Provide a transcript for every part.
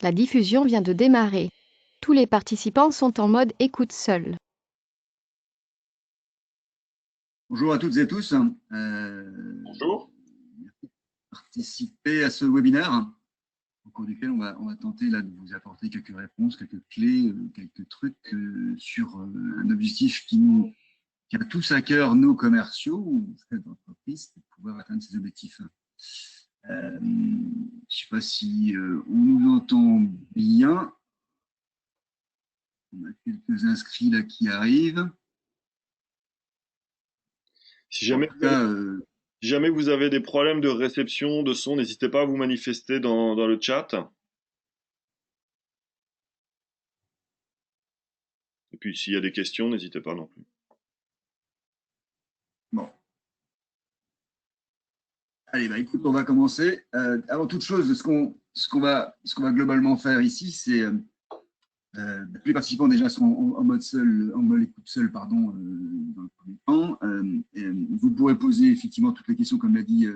La diffusion vient de démarrer. Tous les participants sont en mode écoute seul. Bonjour à toutes et tous. Bonjour. Participer à ce webinaire au cours duquel on va tenter là, de vous apporter quelques réponses, quelques clés, quelques trucs sur un objectif qui a tous à cœur nos commerciaux ou d'entreprise pour pouvoir atteindre ces objectifs. Je ne sais pas si on nous entend bien. On a quelques inscrits là qui arrivent. Si En jamais, tout cas, si jamais vous avez des problèmes de réception, de son, n'hésitez pas à vous manifester dans le chat. Et puis s'il y a des questions, n'hésitez pas non plus. bon. Allez, bah, écoute, on va commencer. Avant toute chose, ce qu'on va globalement faire ici, c'est tous les participants déjà sont en mode seul, en mode écoute seul, pardon, dans le premier temps. Vous pourrez poser effectivement toutes les questions, comme l'a dit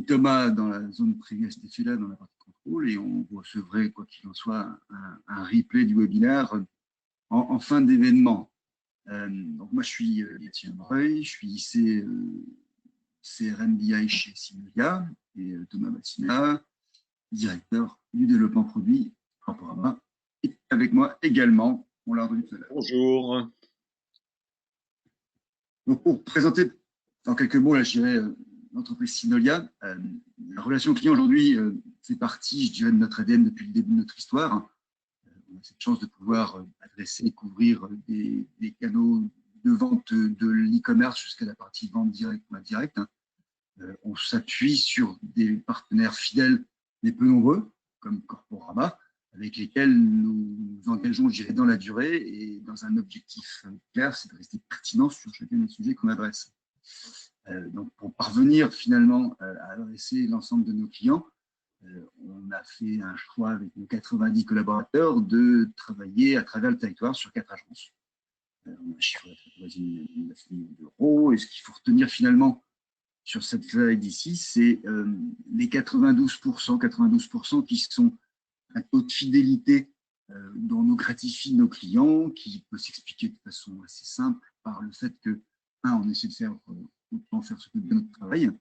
Thomas, dans la zone prévue à cet effet-là, dans la partie contrôle, et on recevrait, quoi qu'il en soit, un replay du webinaire en fin d'événement. Donc moi, je suis Étienne Breuil, je suis CRM BI chez Synovia, et Thomas Massina, directeur du développement produit Corporama, est avec moi également, on l'a entendu tout à l'heure. Bonjour. Donc pour présenter en quelques mots, là, je dirais, l'entreprise Synovia, la relation client aujourd'hui fait partie, je dirais, de notre ADN depuis le début de notre histoire. On a cette chance de pouvoir adresser et couvrir des canaux de vente de l'e-commerce jusqu'à la partie vente directe ou indirecte. On s'appuie sur des partenaires fidèles mais peu nombreux, comme Corporama, avec lesquels nous nous engageons, je dirais, dans la durée et dans un objectif clair, c'est de rester pertinent sur chacun des sujets qu'on adresse. Donc, pour parvenir finalement à adresser l'ensemble de nos clients, on a fait un choix avec nos 90 collaborateurs de travailler à travers le territoire sur 4 agences. On a un chiffre d'affaires voisine de 9 millions d'euros. Et ce qu'il faut retenir finalement sur cette slide ici, c'est les 92% qui sont un taux de fidélité dont nous gratifie nos clients, qui peut s'expliquer de façon assez simple par le fait que, on essaie de faire autant faire ce que bien notre travail.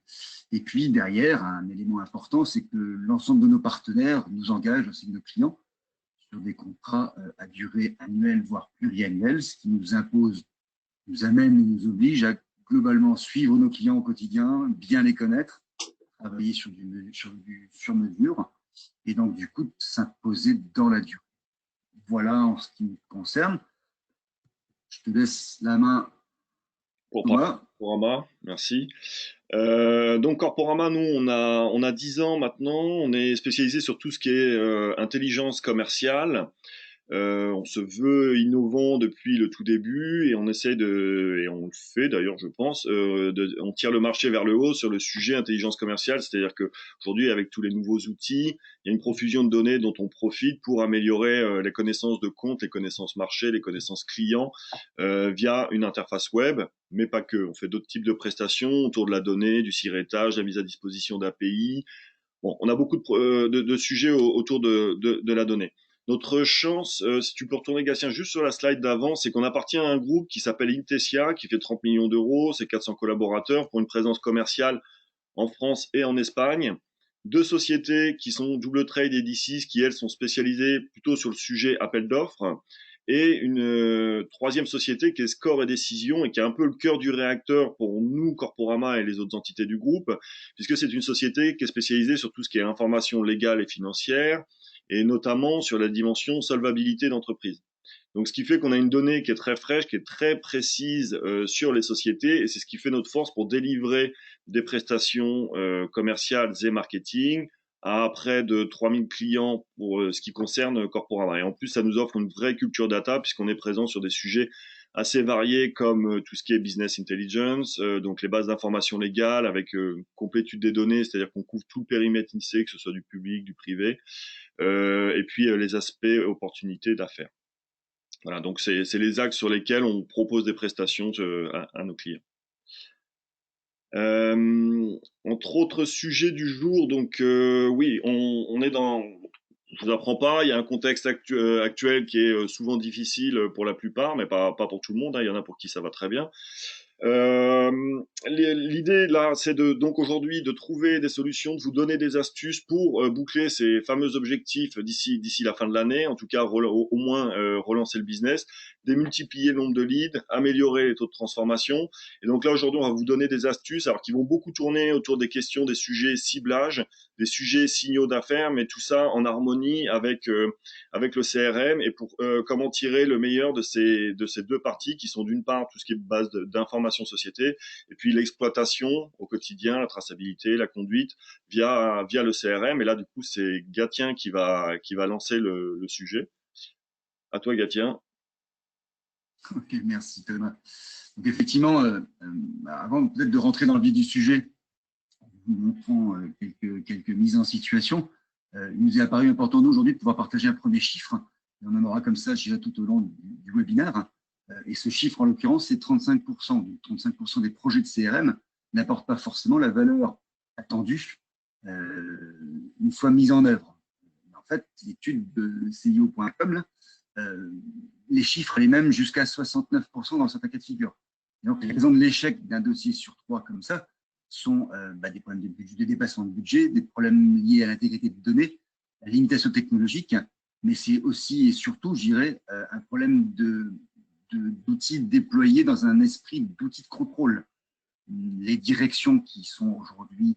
Et puis derrière, un élément important, c'est que l'ensemble de nos partenaires nous engagent, ainsi que nos clients, sur des contrats à durée annuelle, voire pluriannuelle, ce qui nous impose, nous amène et nous oblige à globalement suivre nos clients au quotidien, bien les connaître, travailler sur sur-mesure, et donc du coup s'imposer dans la durée. Voilà en ce qui me concerne. Je te laisse la main, Pour Thomas. Corporama, merci. Donc Corporama, nous, on a 10 ans maintenant. On est spécialisé sur tout ce qui est intelligence commerciale. On se veut innovant depuis le tout début et on essaie et on le fait d'ailleurs, je pense, on tire le marché vers le haut sur le sujet intelligence commerciale, c'est-à-dire que aujourd'hui, avec tous les nouveaux outils, il y a une profusion de données dont on profite pour améliorer les connaissances de compte, les connaissances marché, les connaissances clients via une interface web, mais pas que. On fait d'autres types de prestations autour de la donnée, du siretage, la mise à disposition d'API. Bon, on a beaucoup de sujets autour de la donnée. Notre chance, si tu peux retourner Gatien juste sur la slide d'avant, c'est qu'on appartient à un groupe qui s'appelle Intesia, qui fait 30 millions d'euros, c'est 400 collaborateurs pour une présence commerciale en France et en Espagne. Deux sociétés qui sont Double Trade et D6, qui elles sont spécialisées plutôt sur le sujet appel d'offres, et une troisième société qui est Score et Décision et qui est un peu le cœur du réacteur pour nous, Corporama et les autres entités du groupe, puisque c'est une société qui est spécialisée sur tout ce qui est information légale et financière, et notamment sur la dimension solvabilité d'entreprise. Donc, ce qui fait qu'on a une donnée qui est très fraîche, qui est très précise sur les sociétés, et c'est ce qui fait notre force pour délivrer des prestations commerciales et marketing à près de 3000 clients pour ce qui concerne Corporama. Et en plus, ça nous offre une vraie culture data, puisqu'on est présent sur des sujets assez variés comme tout ce qui est business intelligence, donc les bases d'informations légales avec complétude des données, c'est-à-dire qu'on couvre tout le périmètre INSEE, que ce soit du public, du privé, et puis les aspects opportunités d'affaires. Voilà, donc c'est les axes sur lesquels on propose des prestations à nos clients. Entre autres sujets du jour, donc oui, on est dans Je vous apprends pas, il y a un contexte actuel qui est souvent difficile pour la plupart, mais pas pour tout le monde, hein. Il y en a pour qui ça va très bien. Euh, L'idée là, c'est donc aujourd'hui de trouver des solutions, de vous donner des astuces pour boucler ces fameux objectifs d'ici la fin de l'année. En tout cas, au moins relancer le business, démultiplier le nombre de leads, améliorer les taux de transformation. Et donc là aujourd'hui, on va vous donner des astuces, alors qui vont beaucoup tourner autour des questions, des sujets ciblage, des sujets signaux d'affaires, mais tout ça en harmonie avec le CRM et pour comment tirer le meilleur de ces deux parties qui sont d'une part tout ce qui est base d'information société et puis l'exploitation au quotidien, la traçabilité, la conduite via le CRM. Et là, du coup, c'est Gatien qui va lancer le sujet. À toi, Gatien. Ok, merci Thomas. Donc effectivement, avant peut-être de rentrer dans le vif du sujet, en vous montrant quelques mises en situation, il nous est apparu important aujourd'hui de pouvoir partager un premier chiffre. Et on en aura comme ça, je dirais, tout au long du webinaire. Et ce chiffre, en l'occurrence, c'est 35%. Donc 35% des projets de CRM n'apportent pas forcément la valeur attendue une fois mise en œuvre. En fait, l'étude de CIO.com, les chiffres les mêmes jusqu'à 69% dans certains cas de figure. Et donc, les raisons de l'échec d'un dossier sur 3 comme ça sont des problèmes de dépassement de budget, des problèmes liés à l'intégrité de données, la limitation technologique, mais c'est aussi et surtout, je dirais, un problème d'outils déployés dans un esprit d'outils de contrôle. Les directions qui sont aujourd'hui,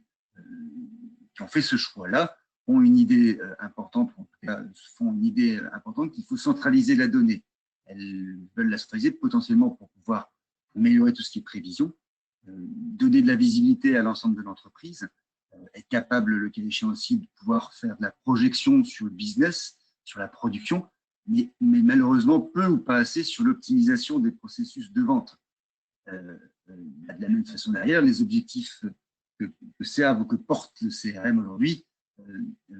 qui ont fait ce choix-là, ont une idée importante, en tout cas, font une idée importante qu'il faut centraliser la donnée. Elles veulent la centraliser potentiellement pour pouvoir améliorer tout ce qui est prévision, donner de la visibilité à l'ensemble de l'entreprise, être capable, le cas échéant aussi, de pouvoir faire de la projection sur le business, sur la production, mais malheureusement peu ou pas assez sur l'optimisation des processus de vente. De la même façon derrière, les objectifs que servent ou que porte le CRM aujourd'hui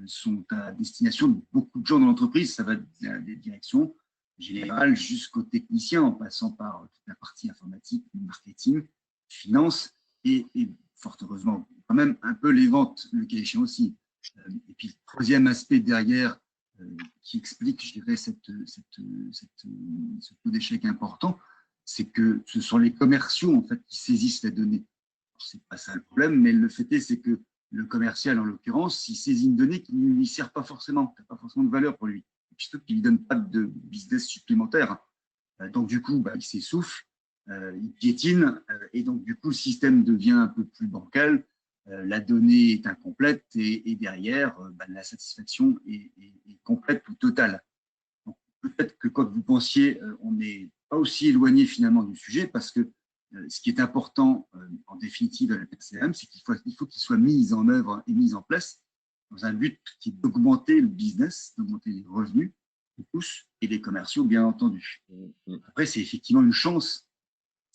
sont à destination de beaucoup de gens dans l'entreprise. Ça va des directions générales jusqu'aux techniciens, en passant par toute la partie informatique, marketing, finance et fort heureusement quand même un peu les ventes, le cas échéant aussi. Et puis le troisième aspect derrière qui explique, je dirais, ce taux d'échec important, c'est que ce sont les commerciaux en fait qui saisissent la donnée. C'est pas ça le problème, mais le fait est, c'est que le commercial, en l'occurrence, il saisit une donnée qui ne lui sert pas forcément, qui n'a pas forcément de valeur pour lui, surtout qu'il ne lui donne pas de business supplémentaire. Donc du coup, il s'essouffle, il piétine, et donc du coup, le système devient un peu plus bancal, la donnée est incomplète, et derrière, la satisfaction est complète ou totale. Donc, peut-être que quand vous pensiez, on n'est pas aussi éloigné finalement du sujet, parce que ce qui est important en définitive avec le CRM, c'est qu'il faut qu'il soit mis en œuvre et mis en place dans un but qui est d'augmenter le business, d'augmenter les revenus de tous et les commerciaux, bien entendu. Après, c'est effectivement une chance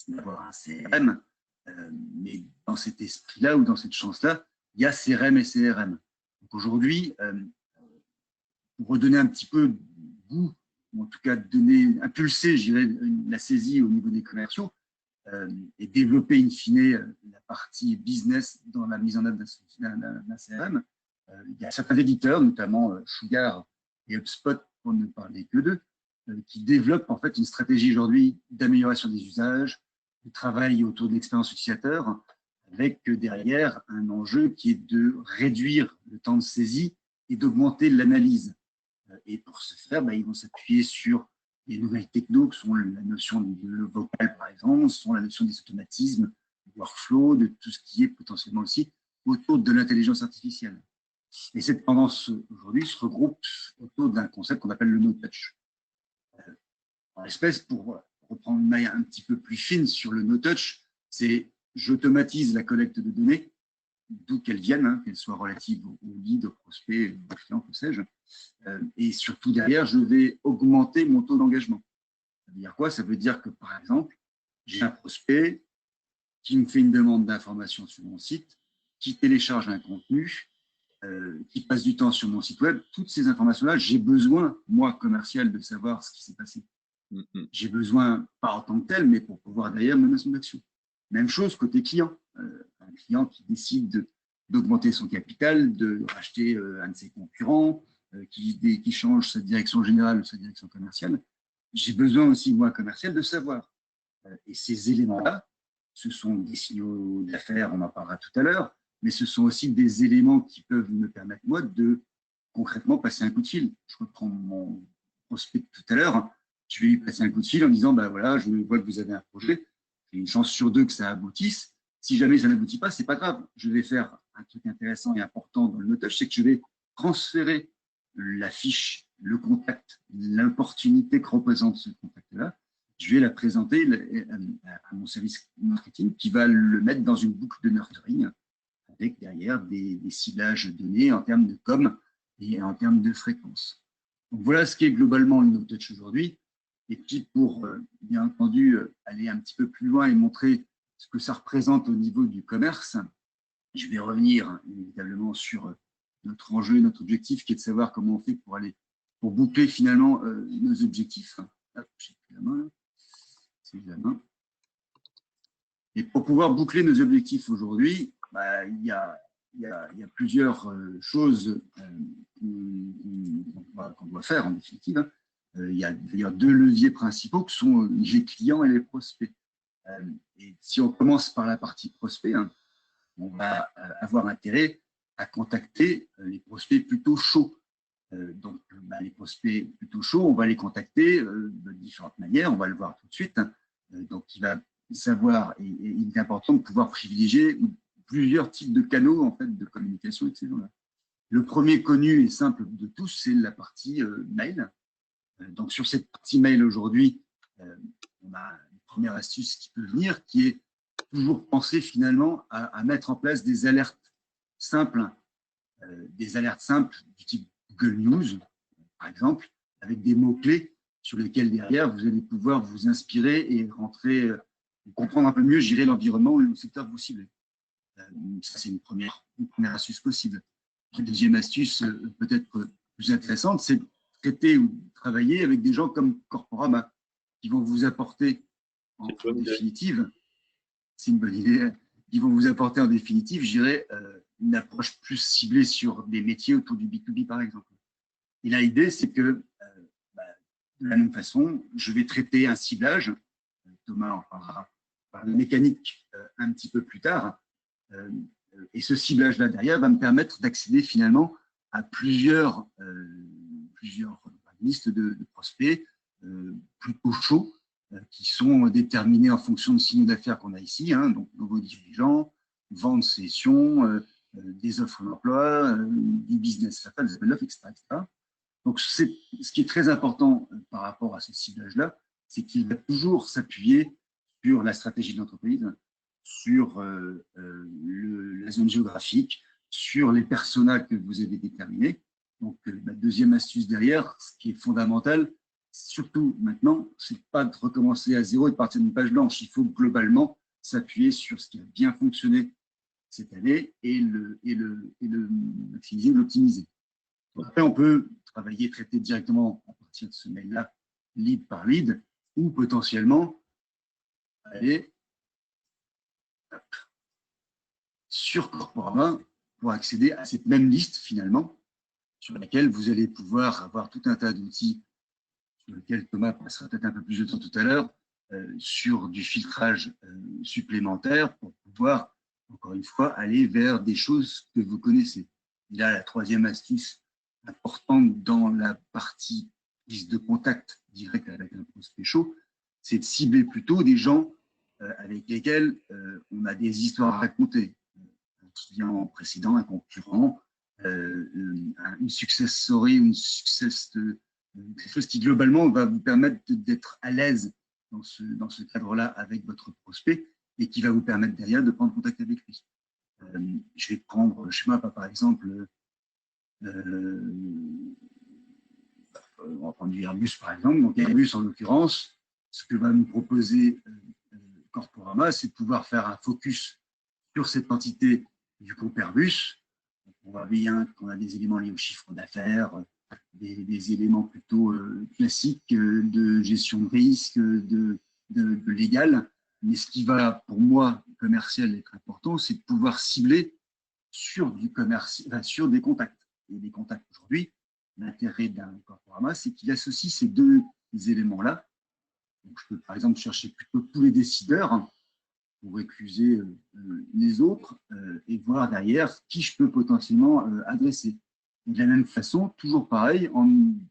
d'avoir un CRM, mais dans cet esprit-là ou dans cette chance-là, il y a CRM et CRM. Donc aujourd'hui, pour redonner un petit peu de goût, ou en tout cas impulser, je dirais, la saisie au niveau des commerciaux, et développer in fine la partie business dans la mise en œuvre d'un CRM. Il y a certains éditeurs, notamment Sugar et HubSpot, pour ne parler que d'eux, qui développent en fait une stratégie aujourd'hui d'amélioration des usages, de travail autour de l'expérience utilisateur, avec derrière un enjeu qui est de réduire le temps de saisie et d'augmenter l'analyse. Et pour ce faire, ils vont s'appuyer sur les nouvelles technos qui sont la notion de vocal, par exemple, sont la notion des automatismes, du workflow, de tout ce qui est potentiellement aussi autour de l'intelligence artificielle. Et cette tendance aujourd'hui se regroupe autour d'un concept qu'on appelle le no-touch. En l'espèce, pour reprendre une maille un petit peu plus fine sur le no-touch, c'est j'automatise la collecte de données, d'où qu'elles viennent, qu'elles soient relatives aux leads, aux prospects, aux clients, que sais-je. Et surtout derrière, je vais augmenter mon taux d'engagement. Ça veut dire quoi? Ça veut dire que, par exemple, j'ai un prospect qui me fait une demande d'information sur mon site, qui télécharge un contenu, qui passe du temps sur mon site web. Toutes ces informations-là, j'ai besoin, moi, commercial, de savoir ce qui s'est passé. J'ai besoin, pas en tant que tel, mais pour pouvoir derrière mener son action. Même chose côté client. Un client qui décide d'augmenter son capital, de racheter un de ses concurrents, qui change sa direction générale ou sa direction commerciale, j'ai besoin aussi, moi, commercial, de savoir. Et ces éléments-là, ce sont des signaux d'affaires, on en parlera tout à l'heure, mais ce sont aussi des éléments qui peuvent me permettre, moi, de concrètement passer un coup de fil. Je reprends mon prospect de tout à l'heure, je vais lui passer un coup de fil en disant, bah voilà, je vois que vous avez un projet, j'ai une chance sur 2 que ça aboutisse. Si jamais ça n'aboutit pas, c'est pas grave. Je vais faire un truc intéressant et important dans le notage, c'est que je vais transférer la fiche, le contact, l'opportunité que représente ce contact-là, je vais la présenter à mon service marketing qui va le mettre dans une boucle de nurturing avec derrière des ciblages donnés en termes de com et en termes de fréquence. Donc voilà ce qu'est globalement le no-touch aujourd'hui. Et puis pour, bien entendu, aller un petit peu plus loin et montrer ce que ça représente au niveau du commerce, je vais revenir inévitablement sur notre enjeu, notre objectif, qui est de savoir comment on fait pour boucler finalement nos objectifs. Hop, j'ai pris la main, c'est la main. Et pour pouvoir boucler nos objectifs aujourd'hui, bah, il y a plusieurs choses qu'on doit faire en définitive. Il y a d'ailleurs 2 leviers principaux qui sont les clients et les prospects. Et si on commence par la partie prospect, hein, on va avoir intérêt à contacter les prospects plutôt chauds. Donc, les prospects plutôt chauds, on va les contacter de différentes manières, on va le voir tout de suite. Hein. Donc, il va savoir, et il est important de pouvoir privilégier plusieurs types de canaux en fait, de communication avec ces gens-là. Le premier connu et simple de tous, c'est la partie mail. Donc, sur cette partie mail aujourd'hui, on a une première astuce qui peut venir, qui est toujours penser finalement à mettre en place des alertes simples du type Google News, par exemple, avec des mots-clés sur lesquels derrière, vous allez pouvoir vous inspirer et rentrer, comprendre un peu mieux, gérer l'environnement ou le secteur que vous ciblez. Ça, c'est une première astuce possible. La deuxième astuce, peut-être plus intéressante, c'est de traiter ou travailler avec des gens comme Corporama, qui vont vous apporter en définitive, c'est une bonne idée, qui vont vous apporter en définitive, je dirais, une approche plus ciblée sur des métiers autour du B2B, par exemple. Et là, l'idée, c'est que, de la même façon, je vais traiter un ciblage, Thomas en parlera par la mécanique un petit peu plus tard, et ce ciblage-là derrière va me permettre d'accéder finalement à plusieurs listes de prospects plutôt chauds, qui sont déterminés en fonction de signaux d'affaires qu'on a ici, hein, donc nouveaux dirigeants, vente session, des offres d'emploi, du business, des appels d'offres, etc., etc. Donc, ce qui est très important par rapport à ce ciblage-là, c'est qu'il va toujours s'appuyer sur la stratégie de l'entreprise, sur la zone géographique, sur les personas que vous avez déterminés. Donc, la deuxième astuce derrière, ce qui est fondamental, surtout maintenant, c'est pas de recommencer à zéro et de partir d'une page blanche. Il faut globalement s'appuyer sur ce qui a bien fonctionné cette année et maximiser, l'optimiser. Après, on peut travailler, traiter directement à partir de ce mail-là, lead par lead, ou potentiellement aller sur Corporama pour accéder à cette même liste finalement, sur laquelle vous allez pouvoir avoir tout un tas d'outils sur lesquels Thomas passera peut-être un peu plus de temps tout à l'heure, sur du filtrage supplémentaire pour pouvoir, encore une fois, aller vers des choses que vous connaissez. Et là, la troisième astuce importante dans la partie prise de contact direct avec un prospect chaud, c'est de cibler plutôt des gens avec lesquels on a des histoires à raconter. Un client précédent, un concurrent, une success story, quelque chose qui globalement va vous permettre d'être à l'aise dans ce cadre-là avec votre prospect et qui va vous permettre derrière de prendre contact avec lui. Je vais prendre chez moi, par exemple, on va prendre du Airbus par exemple. Donc Airbus en l'occurrence, ce que va nous proposer Corporama, c'est de pouvoir faire un focus sur cette entité du groupe Airbus. On voit bien qu'on a des éléments liés au chiffre d'affaires, des éléments plutôt classiques de gestion de risque, de légal. Mais ce qui va, pour moi, commercial, être important, c'est de pouvoir cibler sur du commerce, sur des contacts. Et des contacts aujourd'hui, l'intérêt d'un Corporama, c'est qu'il associe ces deux éléments-là. Donc, je peux par exemple chercher plutôt tous les décideurs pour récuser les autres et voir derrière qui je peux potentiellement adresser. Et de la même façon, toujours pareil,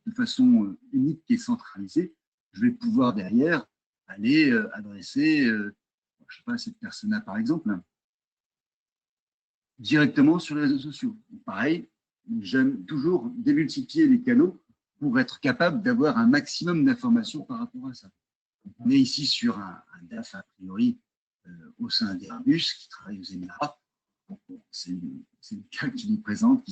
de façon unique et centralisée, je vais pouvoir derrière aller adresser, je sais pas, cette personne-là par exemple, directement sur les réseaux sociaux. Donc, pareil, j'aime toujours démultiplier les canaux pour être capable d'avoir un maximum d'informations par rapport à ça. On est ici sur un DAF a priori au sein d'Airbus qui travaille aux Émirats. C'est le cas qui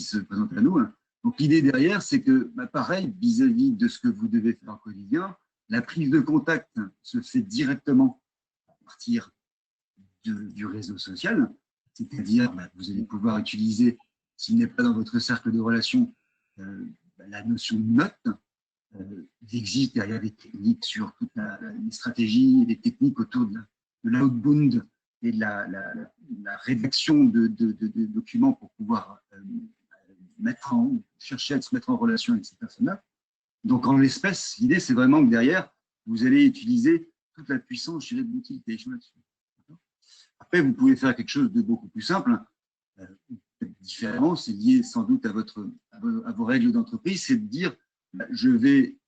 se présente à nous. Donc l'idée derrière, c'est que, pareil, vis-à-vis de ce que vous devez faire au quotidien, la prise de contact se fait directement à partir du réseau social, c'est-à-dire vous allez pouvoir utiliser, s'il n'est pas dans votre cercle de relations, la notion de note. Il existe derrière des techniques sur toute les stratégies et les techniques autour de l'outbound et de la rédaction de documents pour pouvoir chercher à se mettre en relation avec ces personnes-là. Donc, en l'espèce, l'idée, c'est vraiment que derrière, vous allez utiliser toute la puissance, je dirais, de l'utilisation là-dessus. Après, vous pouvez faire quelque chose de beaucoup plus simple, différemment, c'est lié sans doute à vos règles d'entreprise, c'est de dire, je vais,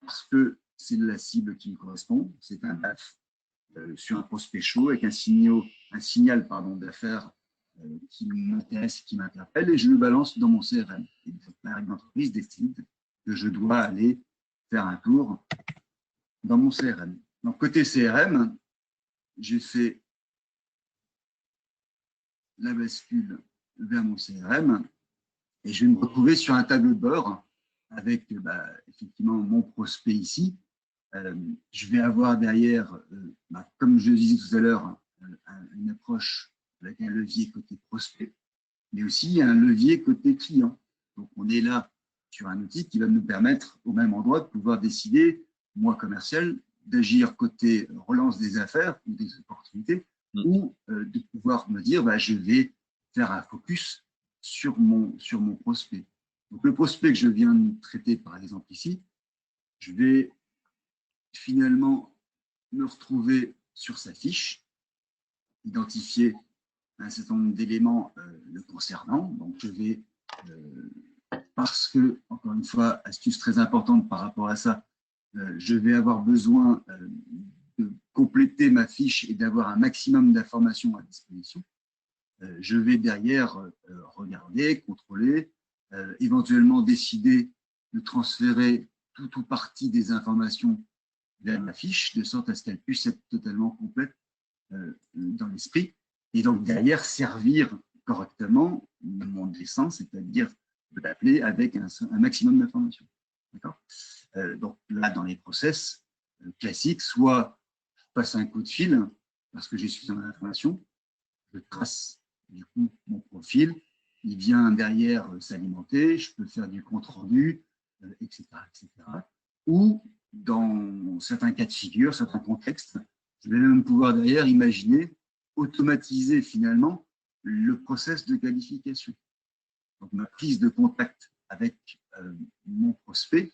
parce que c'est la cible qui me correspond, c'est un DAF sur un prospect chaud avec un signal d'affaires qui m'intéresse, qui m'interpelle, et je le balance dans mon CRM. Et la règle d'entreprise décide que je dois aller faire un tour dans mon CRM. Donc, côté CRM, j'ai fait la bascule vers mon CRM et je vais me retrouver sur un tableau de bord avec effectivement mon prospect ici. Je vais avoir derrière, comme je le disais tout à l'heure, une approche avec un levier côté prospect, mais aussi un levier côté client. Donc, on est là sur un outil qui va nous permettre au même endroit de pouvoir décider, moi commercial, d'agir côté relance des affaires ou des opportunités, ou de pouvoir me dire, je vais faire un focus sur mon prospect. Donc, le prospect que je viens de traiter, par exemple ici, je vais finalement me retrouver sur sa fiche, identifier un certain nombre d'éléments le concernant. Donc, je vais, parce que, encore une fois, astuce très importante par rapport à ça, je vais avoir besoin de compléter ma fiche et d'avoir un maximum d'informations à disposition. Je vais derrière regarder, contrôler, éventuellement décider de transférer tout ou partie des informations vers ma fiche, de sorte à ce qu'elle puisse être totalement complète dans l'esprit. Et donc derrière, servir correctement mon dessin, c'est-à-dire de l'appeler avec un maximum d'informations. D'accord ? Donc là, dans les process classiques, soit je passe un coup de fil parce que j'ai suffisamment d'informations, je trace du coup mon profil, il vient derrière s'alimenter, je peux faire du compte rendu, etc., etc. Ou dans certains cas de figure, certains contextes, je vais même pouvoir derrière imaginer automatiser finalement le process de qualification. Donc ma prise de contact avec mon prospect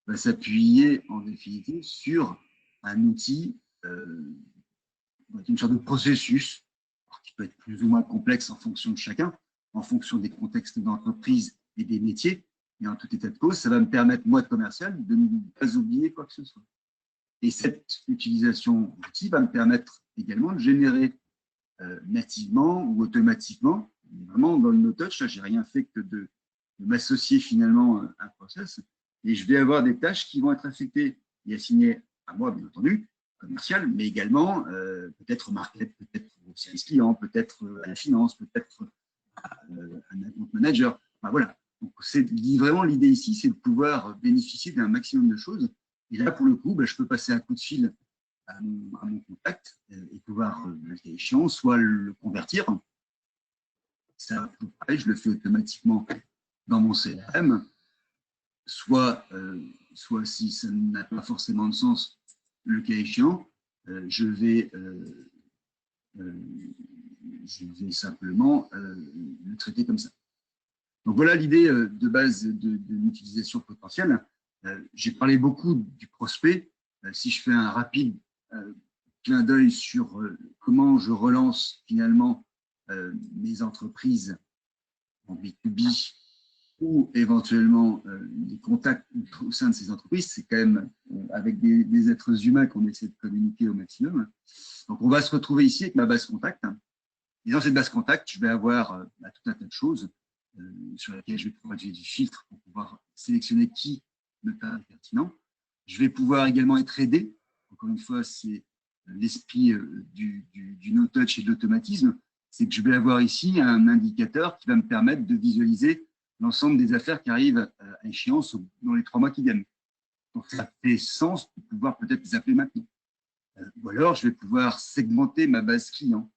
va s'appuyer en définitive sur un outil, une sorte de processus qui peut être plus ou moins complexe en fonction de chacun, en fonction des contextes d'entreprise et des métiers. Et en tout état de cause, ça va me permettre, moi, de commercial, de ne pas oublier quoi que ce soit. Et cette utilisation d'outils va me permettre également de générer nativement ou automatiquement, vraiment dans le no-touch, je n'ai rien fait que de m'associer finalement à un process, et je vais avoir des tâches qui vont être affectées et assignées à moi, bien entendu, commercial, mais également peut-être au market, peut-être au service client, peut-être à la finance, peut-être à un account manager. Enfin, voilà. Donc, c'est vraiment l'idée ici, c'est de pouvoir bénéficier d'un maximum de choses. Et là, pour le coup, je peux passer un coup de fil à mon contact et pouvoir, le cas échéant, soit le convertir. Ça, pareil, je le fais automatiquement dans mon CRM. Soit si ça n'a pas forcément de sens, le cas échéant, je vais simplement le traiter comme ça. Donc voilà l'idée de base de l'utilisation potentielle. J'ai parlé beaucoup du prospect. Si je fais un rapide clin d'œil sur comment je relance finalement mes entreprises en B2B ou éventuellement des contacts au sein de ces entreprises, c'est quand même avec des êtres humains qu'on essaie de communiquer au maximum. Donc on va se retrouver ici avec ma base contact. Et dans cette base contact, je vais avoir tout un tas de choses sur lesquelles je vais pouvoir utiliser du filtre pour pouvoir sélectionner qui me paraît pertinent. Je vais pouvoir également être aidé. Encore une fois, c'est l'esprit du no-touch et de l'automatisme. C'est que je vais avoir ici un indicateur qui va me permettre de visualiser l'ensemble des affaires qui arrivent à échéance dans les 3 mois qui viennent. Donc, ça fait sens de pouvoir peut-être les appeler maintenant. Ou alors, je vais pouvoir segmenter ma base client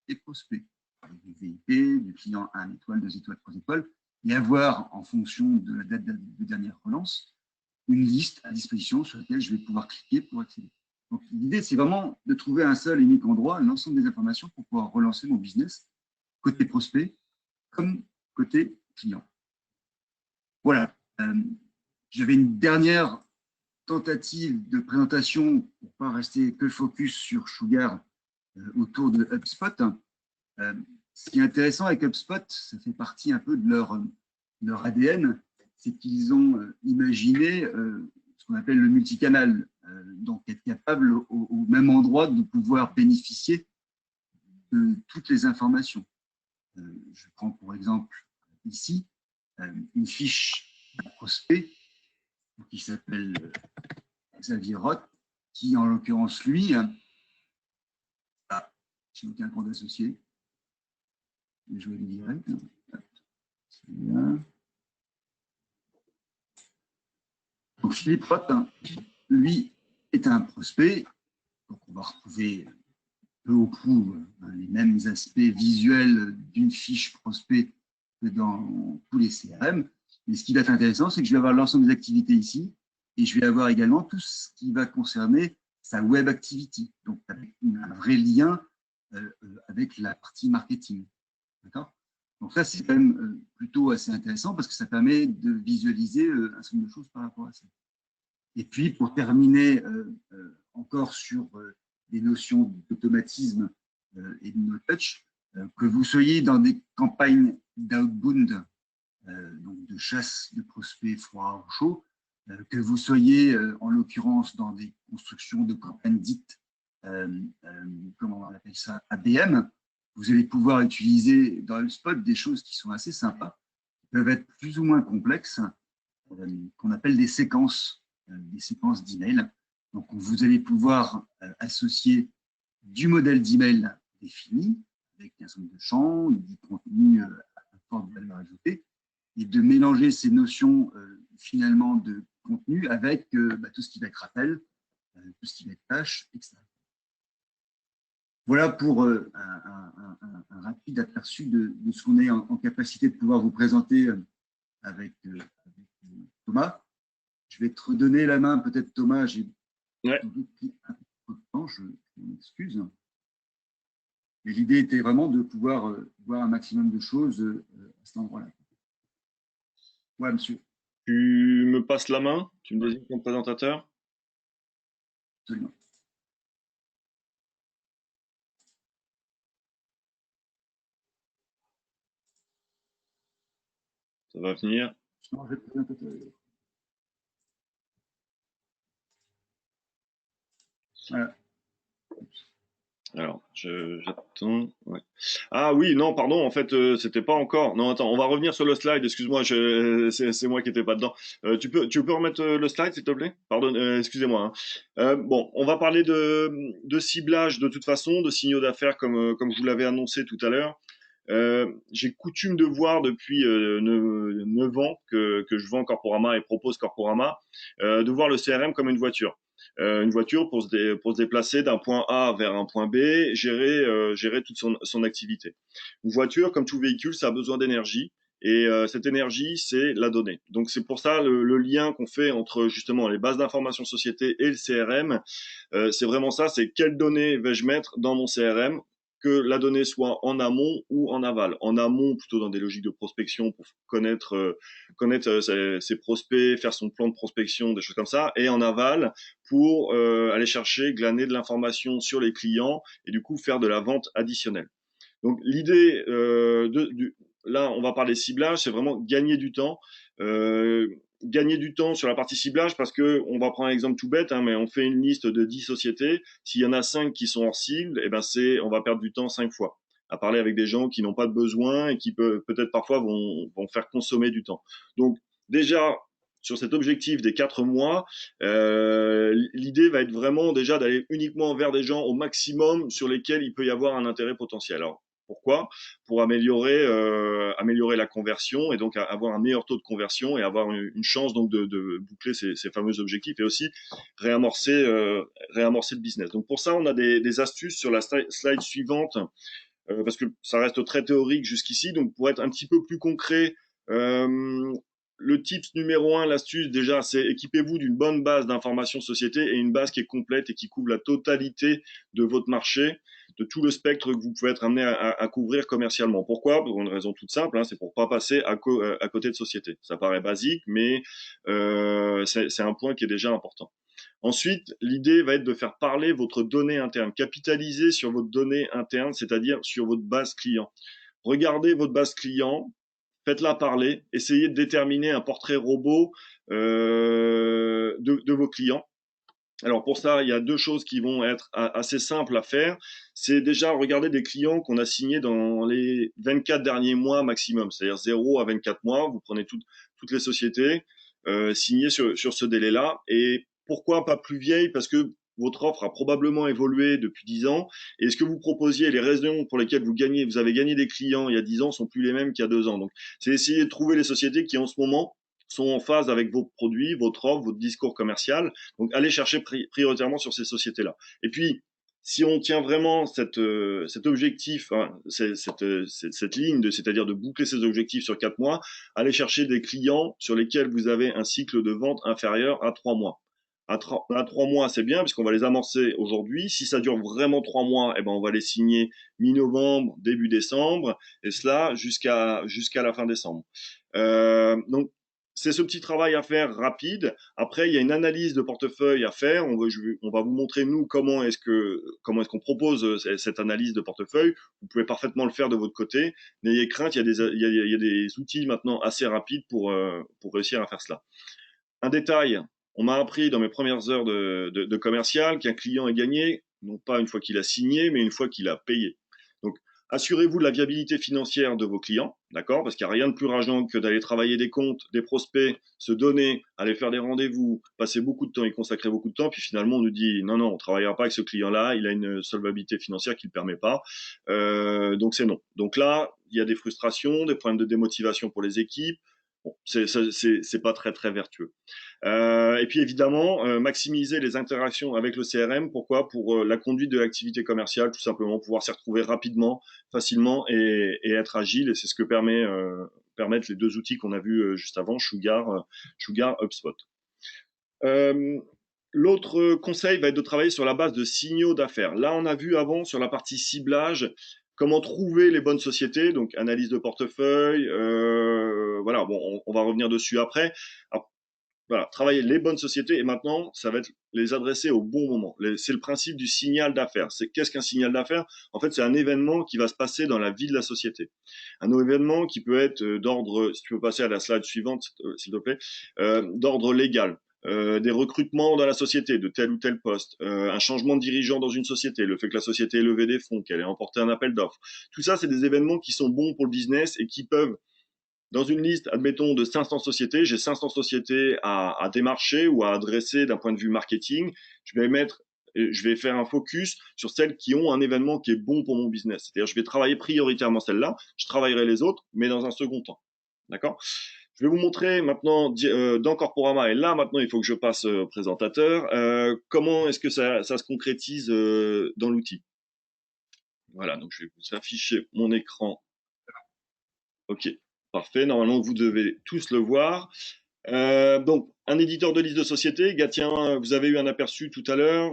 et prospect. Avec des VIP, du client 1 étoile, 2 étoiles, 3 étoiles, et avoir, en fonction de la date de dernière relance, une liste à disposition sur laquelle je vais pouvoir cliquer pour accéder. Donc, l'idée, c'est vraiment de trouver un seul et unique endroit, l'ensemble des informations pour pouvoir relancer mon business, côté prospect comme côté client. Voilà. J'avais une dernière tentative de présentation pour ne pas rester que focus sur Sugar autour de HubSpot. Ce qui est intéressant avec HubSpot, ça fait partie un peu de leur ADN, c'est qu'ils ont imaginé ce qu'on appelle le multicanal, donc être capable au même endroit de pouvoir bénéficier de toutes les informations. Je prends pour exemple ici une fiche d'un prospect qui s'appelle Xavier Roth, qui en l'occurrence lui, j'ai aucun compte associé, je vais le direct. Donc Philippe Roth, lui, est un prospect. Donc on va retrouver peu ou prou les mêmes aspects visuels d'une fiche prospect que dans tous les CRM. Mais ce qui va être intéressant, c'est que je vais avoir l'ensemble des activités ici et je vais avoir également tout ce qui va concerner sa web activity. Donc avec un vrai lien avec la partie marketing. D'accord ? Donc ça, c'est quand même plutôt assez intéressant parce que ça permet de visualiser un certain nombre de choses par rapport à ça. Et puis, pour terminer encore sur des notions d'automatisme et de no-touch, que vous soyez dans des campagnes d'outbound, donc de chasse de prospects froids ou chauds, que vous soyez en l'occurrence dans des constructions de campagnes dites, comment on appelle ça, ABM, vous allez pouvoir utiliser dans HubSpot des choses qui sont assez sympas, qui peuvent être plus ou moins complexes, qu'on appelle des séquences d'email. Donc, vous allez pouvoir associer du modèle d'email défini, avec un certain nombre de champs, du contenu à forte valeur ajoutée, et de mélanger ces notions finalement de contenu avec tout ce qui va être rappel, tout ce qui va être tâche, etc. Voilà pour un rapide aperçu de ce qu'on est en capacité de pouvoir vous présenter avec Thomas. Je vais te redonner la main, peut-être Thomas, j'ai pris un peu de temps, je m'excuse. Mais l'idée était vraiment de pouvoir voir un maximum de choses à cet endroit-là. Ouais, monsieur. Tu me passes la main, tu me désignes ton présentateur. Absolument. Ça va venir. Non, je vais te présenter. Voilà. Alors, j'attends. Ouais. Ah oui, non, pardon, en fait, c'était pas encore. Non, attends, on va revenir sur le slide. Excuse-moi, c'est moi qui étais pas dedans. Tu peux remettre le slide, s'il te plaît? Pardon, excusez-moi, hein. Bon, on va parler de ciblage de toute façon, de signaux d'affaires comme je vous l'avais annoncé tout à l'heure. J'ai coutume de voir depuis 9 ans que je vends Corporama et propose Corporama, de voir le CRM comme une voiture pour se déplacer d'un point A vers un point B, gérer toute son activité. Une voiture, comme tout véhicule, ça a besoin d'énergie. Et cette énergie, c'est la donnée. Donc c'est pour ça le lien qu'on fait entre justement les bases d'information société et le CRM, c'est vraiment ça, c'est quelles données vais-je mettre dans mon CRM que la donnée soit en amont ou en aval. En amont, plutôt dans des logiques de prospection pour connaître ses prospects, faire son plan de prospection, des choses comme ça, et en aval pour aller chercher, glaner de l'information sur les clients et du coup faire de la vente additionnelle. Donc l'idée là, on va parler ciblage, c'est vraiment gagner du temps. Gagner du temps sur la partie ciblage parce que on va prendre un exemple tout bête, hein, mais on fait une liste de 10 sociétés. S'il y en a 5 qui sont hors cible, eh ben on va perdre du temps 5 fois à parler avec des gens qui n'ont pas de besoin et qui peut-être parfois vont faire consommer du temps. Donc déjà sur cet objectif des 4 mois, l'idée va être vraiment déjà d'aller uniquement vers des gens au maximum sur lesquels il peut y avoir un intérêt potentiel. Alors, pourquoi? Pour améliorer la conversion et donc avoir un meilleur taux de conversion et avoir une chance donc de boucler ces fameux objectifs et aussi réamorcer le business. Donc pour ça, on a des astuces sur la slide suivante parce que ça reste très théorique jusqu'ici. Donc pour être un petit peu plus concret, le tips numéro 1, l'astuce déjà, c'est équipez-vous d'une bonne base d'informations société et une base qui est complète et qui couvre la totalité de votre marché, de tout le spectre que vous pouvez être amené à couvrir commercialement. Pourquoi? Pour une raison toute simple, hein, c'est pour pas passer à côté de société. Ça paraît basique, mais c'est un point qui est déjà important. Ensuite, l'idée va être de faire parler votre donnée interne, capitaliser sur votre donnée interne, c'est-à-dire sur votre base client. Regardez votre base client, faites-la parler, essayez de déterminer un portrait robot de vos clients. Alors pour ça, il y a deux choses qui vont être assez simples à faire. C'est déjà regarder des clients qu'on a signés dans les 24 derniers mois maximum, c'est-à-dire 0 à 24 mois. Vous prenez toutes les sociétés signées sur ce délai-là. Et pourquoi pas plus vieilles? Parce que votre offre a probablement évolué depuis 10 ans. Et ce que vous proposiez, les raisons pour lesquelles vous avez gagné des clients il y a 10 ans sont plus les mêmes qu'il y a 2 ans. Donc c'est essayer de trouver les sociétés qui en ce moment sont en phase avec vos produits, votre offre, votre discours commercial. Donc, allez chercher prioritairement sur ces sociétés-là. Et puis, si on tient vraiment cet objectif, hein, cette ligne, c'est-à-dire de boucler ces objectifs sur 4 mois, allez chercher des clients sur lesquels vous avez un cycle de vente inférieur à 3 mois. À 3 mois, c'est bien, puisqu'on va les amorcer aujourd'hui. Si ça dure vraiment 3 mois, eh ben, on va les signer mi-novembre, début décembre, et cela jusqu'à la fin décembre. Donc, c'est ce petit travail à faire rapide. Après, il y a une analyse de portefeuille à faire. On va vous montrer, nous, comment est-ce qu'on propose cette analyse de portefeuille. Vous pouvez parfaitement le faire de votre côté. N'ayez crainte, il y a des outils maintenant assez rapides pour réussir à faire cela. Un détail, on m'a appris dans mes premières heures de commercial qu'un client est gagné, non pas une fois qu'il a signé, mais une fois qu'il a payé. Donc, assurez-vous de la viabilité financière de vos clients, d'accord? Parce qu'il n'y a rien de plus rageant que d'aller travailler des comptes, des prospects, se donner, aller faire des rendez-vous, passer beaucoup de temps, y consacrer beaucoup de temps, puis finalement on nous dit non, on ne travaillera pas avec ce client-là, il a une solvabilité financière qui ne le permet pas. Donc c'est non. Donc là, il y a des frustrations, des problèmes de démotivation pour les équipes. Bon, c'est pas très très vertueux. Et puis évidemment, maximiser les interactions avec le CRM. Pourquoi? Pour la conduite de l'activité commerciale, tout simplement pouvoir s'y retrouver rapidement, facilement et être agile. Et c'est ce que permettent les deux outils qu'on a vus juste avant, Sugar, HubSpot. L'autre conseil va être de travailler sur la base de signaux d'affaires. Là, on a vu avant sur la partie ciblage comment trouver les bonnes sociétés, donc analyse de portefeuille. Voilà, bon, on va revenir dessus après. Alors, voilà, travailler les bonnes sociétés et maintenant, ça va être les adresser au bon moment. C'est le principe du signal d'affaires. Qu'est-ce qu'un signal d'affaires? En fait, c'est un événement qui va se passer dans la vie de la société. Un événement qui peut être d'ordre, si tu peux passer à la slide suivante, s'il te plaît, d'ordre légal. Des recrutements dans la société de tel ou tel poste, un changement de dirigeant dans une société, le fait que la société ait levé des fonds, qu'elle ait emporté un appel d'offres. Tout ça, c'est des événements qui sont bons pour le business et qui peuvent dans une liste, admettons, de 500 sociétés, j'ai 500 sociétés à démarcher ou à adresser d'un point de vue marketing. Je vais faire un focus sur celles qui ont un événement qui est bon pour mon business. C'est-à-dire, je vais travailler prioritairement celles-là. Je travaillerai les autres, mais dans un second temps. D'accord? Je vais vous montrer maintenant dans Corporama, et là maintenant il faut que je passe au présentateur, comment est-ce que ça se concrétise dans l'outil. Voilà, donc je vais vous afficher mon écran. Ok, parfait. Normalement, vous devez tous le voir. Donc, un éditeur de liste de société, Gatien, vous avez eu un aperçu tout à l'heure.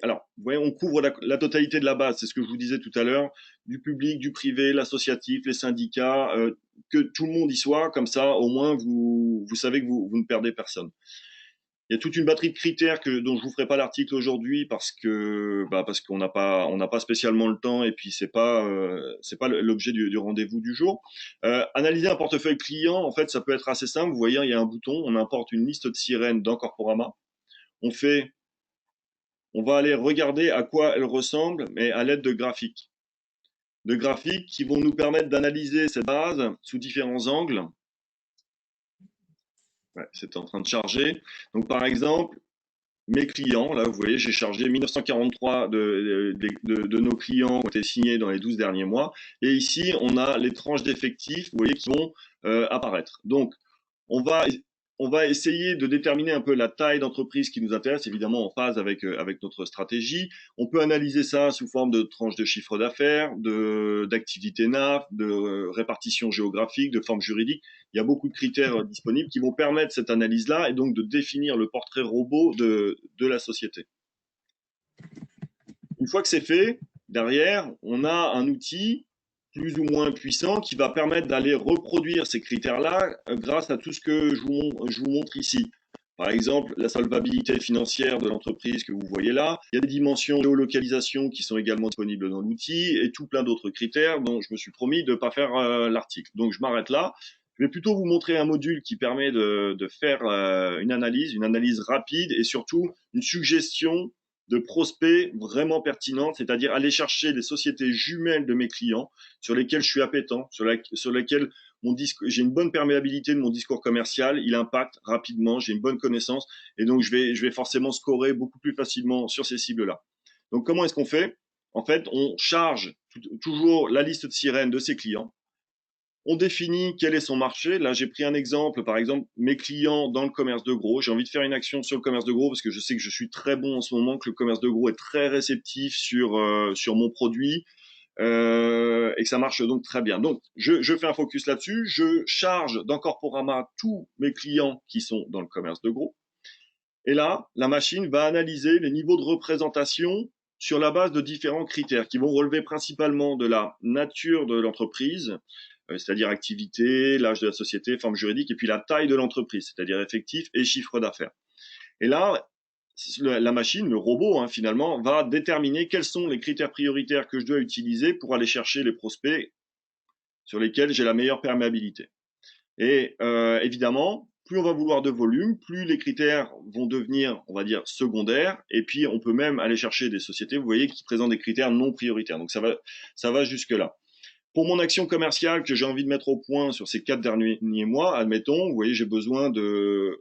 Alors, vous voyez, on couvre la totalité de la base. C'est ce que je vous disais tout à l'heure, du public, du privé, l'associatif, les syndicats, que tout le monde y soit. Comme ça, au moins, vous savez que vous ne perdez personne. Il y a toute une batterie de critères dont je vous ferai pas l'article aujourd'hui parce qu'on n'a pas spécialement le temps et puis c'est pas l'objet du rendez-vous du jour. Analyser un portefeuille client, en fait, ça peut être assez simple. Vous voyez, il y a un bouton, on importe une liste de sirènes dans Corporama. On va aller regarder à quoi elle ressemble, mais à l'aide de graphiques. De graphiques qui vont nous permettre d'analyser cette base sous différents angles. Ouais, c'est en train de charger. Donc, par exemple, mes clients, là, vous voyez, j'ai chargé 1943 de nos clients qui ont été signés dans les 12 derniers mois. Et ici, on a les tranches d'effectifs, vous voyez, qui vont apparaître. Donc, on va, on va essayer de déterminer un peu la taille d'entreprise qui nous intéresse, évidemment en phase avec notre stratégie. On peut analyser ça sous forme de tranches de chiffre d'affaires, d'activité NAF, de répartition géographique, de forme juridique. Il y a beaucoup de critères disponibles qui vont permettre cette analyse-là et donc de définir le portrait robot de la société. Une fois que c'est fait, derrière, on a un outil plus ou moins puissant qui va permettre d'aller reproduire ces critères-là grâce à tout ce que je vous montre ici. Par exemple, la solvabilité financière de l'entreprise que vous voyez là. Il y a des dimensions de géolocalisation qui sont également disponibles dans l'outil et tout plein d'autres critères dont je me suis promis de ne pas faire l'article. Donc je m'arrête là. Je vais plutôt vous montrer un module qui permet de faire une analyse rapide et surtout une suggestion de prospects vraiment pertinentes, c'est-à-dire aller chercher les sociétés jumelles de mes clients sur lesquelles je suis appétent, sur lesquelles j'ai une bonne perméabilité de mon discours commercial, il impacte rapidement, j'ai une bonne connaissance et donc je vais forcément scorer beaucoup plus facilement sur ces cibles-là. Donc comment est-ce qu'on fait? En fait, on charge toujours la liste de sirènes de ses clients. On définit quel est son marché. Là, j'ai pris un exemple, par exemple, mes clients dans le commerce de gros. J'ai envie de faire une action sur le commerce de gros parce que je sais que je suis très bon en ce moment, que le commerce de gros est très réceptif sur mon produit et que ça marche donc très bien. Donc, je fais un focus là-dessus. Je charge dans Corporama tous mes clients qui sont dans le commerce de gros. Et là, la machine va analyser les niveaux de représentation sur la base de différents critères qui vont relever principalement de la nature de l'entreprise, c'est-à-dire activité, l'âge de la société, forme juridique, et puis la taille de l'entreprise, c'est-à-dire effectif et chiffre d'affaires. Et là, la machine, le robot, hein, finalement, va déterminer quels sont les critères prioritaires que je dois utiliser pour aller chercher les prospects sur lesquels j'ai la meilleure perméabilité. Et évidemment, plus on va vouloir de volume, plus les critères vont devenir, on va dire, secondaires. Et puis, on peut même aller chercher des sociétés, vous voyez, qui présentent des critères non prioritaires. Donc, ça va jusque-là. Pour mon action commerciale que j'ai envie de mettre au point sur ces 4 derniers mois, admettons, vous voyez, j'ai besoin de,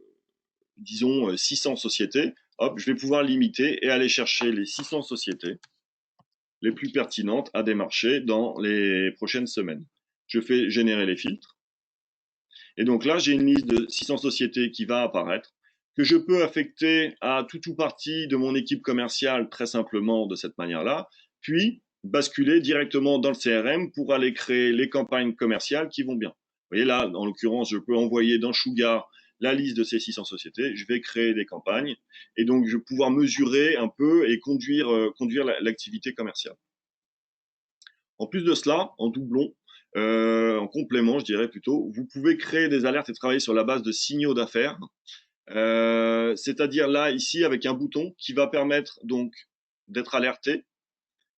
disons, 600 sociétés. Hop, je vais pouvoir limiter et aller chercher les 600 sociétés les plus pertinentes à démarcher dans les prochaines semaines. Je fais générer les filtres. Et donc là, j'ai une liste de 600 sociétés qui va apparaître, que je peux affecter à tout ou partie de mon équipe commerciale très simplement de cette manière-là, puis basculer directement dans le CRM pour aller créer les campagnes commerciales qui vont bien. Vous voyez là, en l'occurrence, je peux envoyer dans Sugar la liste de ces 600 sociétés, je vais créer des campagnes et donc je vais pouvoir mesurer un peu et conduire l'activité commerciale. En plus de cela, en doublon, en complément, je dirais plutôt, vous pouvez créer des alertes et travailler sur la base de signaux d'affaires. C'est-à-dire là, ici, avec un bouton qui va permettre donc d'être alerté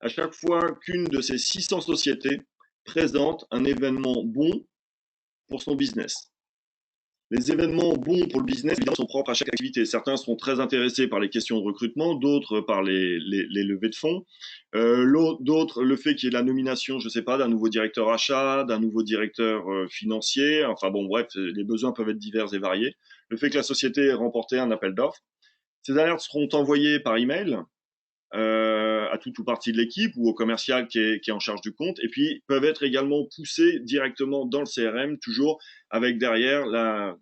à chaque fois qu'une de ces 600 sociétés présente un événement bon pour son business. Les événements bons pour le business évidemment, sont propres à chaque activité. Certains seront très intéressés par les questions de recrutement, d'autres par les levées de fonds, d'autres le fait qu'il y ait la nomination, je ne sais pas, d'un nouveau directeur achat, d'un nouveau directeur financier. Enfin bon, bref, les besoins peuvent être divers et variés. Le fait que la société ait remporté un appel d'offres. Ces alertes seront envoyées par email à toute ou partie de l'équipe ou au commercial qui est en charge du compte, et puis peuvent être également poussés directement dans le CRM, toujours avec derrière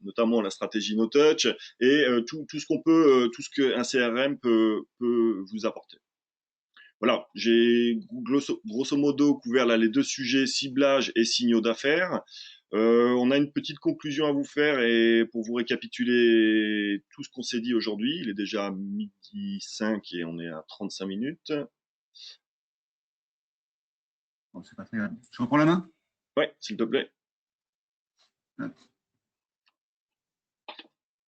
notamment la stratégie no touch et tout ce qu'on peut, tout ce qu'un CRM peut vous apporter. Voilà, j'ai grosso modo couvert là les deux sujets, ciblage et signaux d'affaires. On a une petite conclusion à vous faire et pour vous récapituler tout ce qu'on s'est dit aujourd'hui. Il est déjà midi 5 et on est à 35 minutes. Bon, c'est pas très grave. Je reprends la main. Ouais, s'il te plaît. Hop.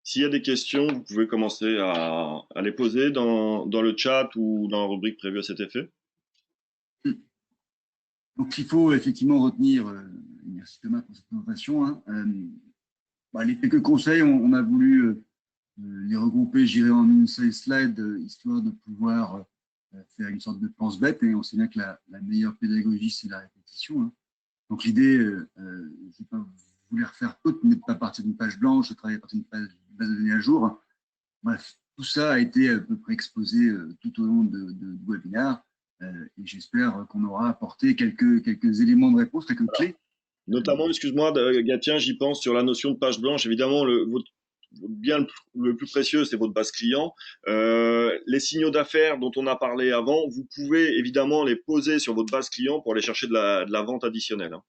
S'il y a des questions, vous pouvez commencer à les poser dans le chat ou dans la rubrique prévue à cet effet. Donc, il faut effectivement retenir, merci Thomas pour cette présentation, hein, les quelques conseils, on a voulu les regrouper, je dirais, en une seule slide, histoire de pouvoir faire une sorte de pense-bête. Et on sait bien que la meilleure pédagogie, c'est la répétition. Hein. Donc, l'idée, je ne vais pas vous les refaire toutes, mais pas partir d'une page blanche, de travailler à partir d'une base de données à jour. Bref, tout ça a été à peu près exposé tout au long du webinaire. Et j'espère qu'on aura apporté quelques éléments de réponse, quelques clés. Notamment, excuse-moi, Gatien, j'y pense sur la notion de page blanche. Évidemment, votre bien le plus précieux, c'est votre base client. Les signaux d'affaires dont on a parlé avant, vous pouvez évidemment les poser sur votre base client pour aller chercher de la vente additionnelle. Hein.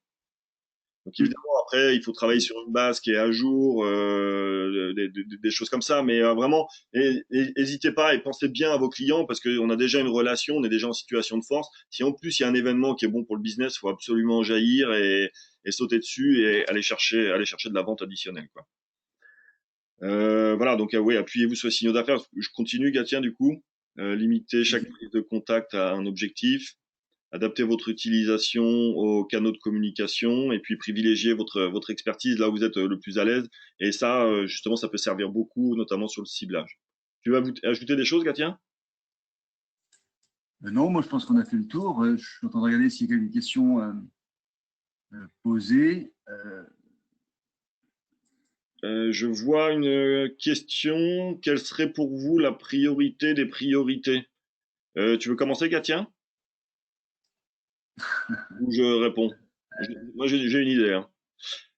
Donc évidemment, après, il faut travailler sur une base qui est à jour, des choses comme ça, mais vraiment, n'hésitez pas et pensez bien à vos clients parce qu'on a déjà une relation, on est déjà en situation de force. Si en plus il y a un événement qui est bon pour le business, il faut absolument jaillir et sauter dessus et aller chercher de la vente additionnelle, quoi. Voilà, donc oui, appuyez-vous sur les signaux d'affaires. Je continue, Gatien, du coup. Limitez chaque prise de contact à un objectif. Adaptez votre utilisation aux canaux de communication et puis privilégiez votre expertise là où vous êtes le plus à l'aise. Et ça, justement, ça peut servir beaucoup, notamment sur le ciblage. Tu vas ajouter des choses, Gatien? Non, moi je pense qu'on a fait le tour. Je suis en train de regarder s'il y a quelques questions posées. Je vois une question. Quelle serait pour vous la priorité des priorités? Tu veux commencer, Gatien? Ou je réponds? Moi, j'ai une idée. Hein.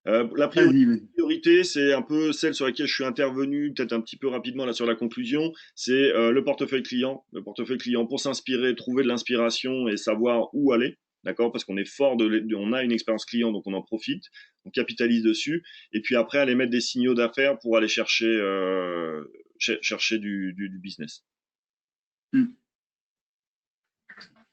La Vas-y. priorité, c'est un peu celle sur laquelle je suis intervenu, peut-être un petit peu rapidement là sur la conclusion, c'est le portefeuille client. Le portefeuille client pour s'inspirer, trouver de l'inspiration et savoir où aller. D'accord, parce qu'on est fort on a une expérience client, donc on en profite, on capitalise dessus, et puis après aller mettre des signaux d'affaires pour aller chercher du business.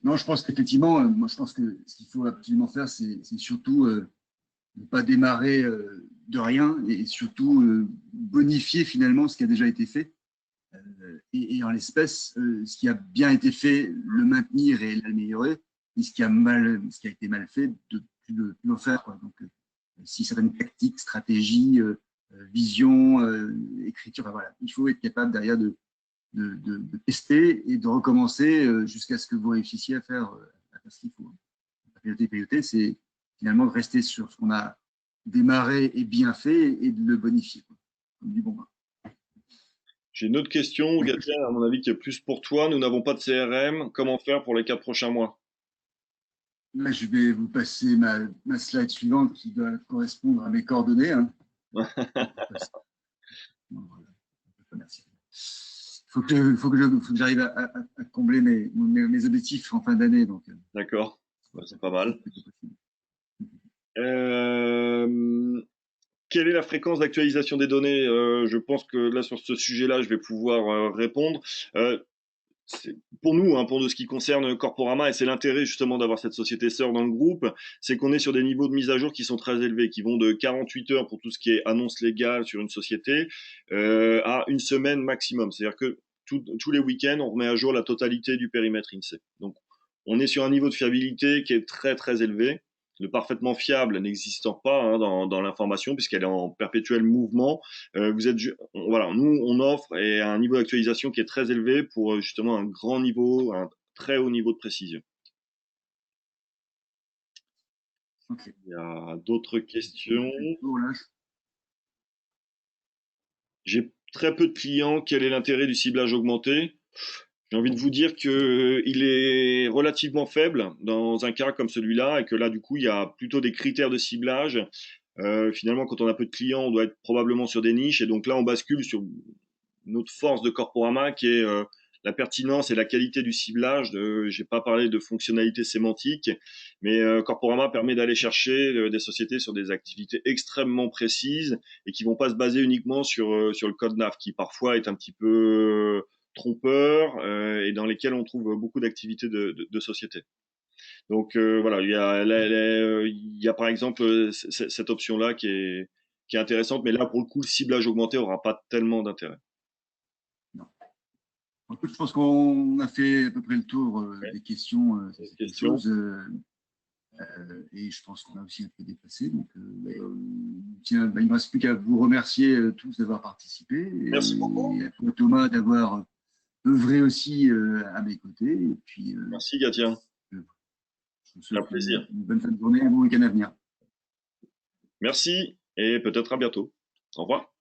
Non, je pense qu'effectivement, moi je pense que ce qu'il faut absolument faire, c'est surtout ne pas démarrer de rien et surtout bonifier finalement ce qui a déjà été fait. Et en l'espèce, ce qui a bien été fait, le maintenir et l'améliorer, et ce qui a été mal fait, de plus le faire. Quoi. Donc, si certaines tactiques, stratégies, vision, écriture, voilà, il faut être capable derrière de tester et de recommencer jusqu'à ce que vous réussissiez à faire ce qu'il faut. La priorité, c'est finalement de rester sur ce qu'on a démarré et bien fait et de le bonifier. Quoi. Comme du bon vin. J'ai une autre question, Gatien, à mon avis, qui est plus pour toi. Nous n'avons pas de CRM. Comment faire pour les 4 prochains mois? Là, je vais vous passer ma slide suivante qui doit correspondre à mes coordonnées. Hein. Merci. Il faut que j'arrive à combler mes objectifs en fin d'année. D'accord, c'est pas mal. Quelle est la fréquence d'actualisation des données? Je pense que là, sur ce sujet-là, je vais pouvoir répondre. Pour nous, hein, pour ce qui concerne Corporama, et c'est l'intérêt justement d'avoir cette société sœur dans le groupe, c'est qu'on est sur des niveaux de mise à jour qui sont très élevés, qui vont de 48 heures pour tout ce qui est annonce légale sur une société à une semaine maximum. C'est-à-dire que tous les week-ends, on remet à jour la totalité du périmètre INSEE. Donc, on est sur un niveau de fiabilité qui est très très élevé. Le parfaitement fiable n'existant pas hein, dans l'information puisqu'elle est en perpétuel mouvement. Voilà, nous on offre et un niveau d'actualisation qui est très élevé pour justement un grand niveau, un très haut niveau de précision. Okay. Il y a d'autres questions. J'ai très peu de clients. Quel est l'intérêt du ciblage augmenté? J'ai envie de vous dire que il est relativement faible dans un cas comme celui-là et que là, du coup, il y a plutôt des critères de ciblage. Finalement, quand on a peu de clients, on doit être probablement sur des niches et donc là, on bascule sur notre force de Corporama qui est la pertinence et la qualité du ciblage. J'ai pas parlé de fonctionnalité sémantique, mais Corporama permet d'aller chercher des sociétés sur des activités extrêmement précises et qui vont pas se baser uniquement sur le code NAV, qui parfois est un petit peu trompeur et dans lesquels on trouve beaucoup d'activités de société. Donc voilà, il y a par exemple cette option-là qui est intéressante, mais là pour le coup, le ciblage augmenté aura pas tellement d'intérêt. Non. Écoute, je pense qu'on a fait à peu près le tour des questions. Et je pense qu'on a aussi un peu dépassé. Donc, tiens, il ne me reste plus qu'à vous remercier tous d'avoir participé. Merci beaucoup. Et à toi, Thomas, d'avoir œuvré aussi à mes côtés. Et puis, merci, Gatien. Je vous souhaite un plaisir. Une bonne fin de journée et un bon week-end à venir. Merci et peut-être à bientôt. Au revoir.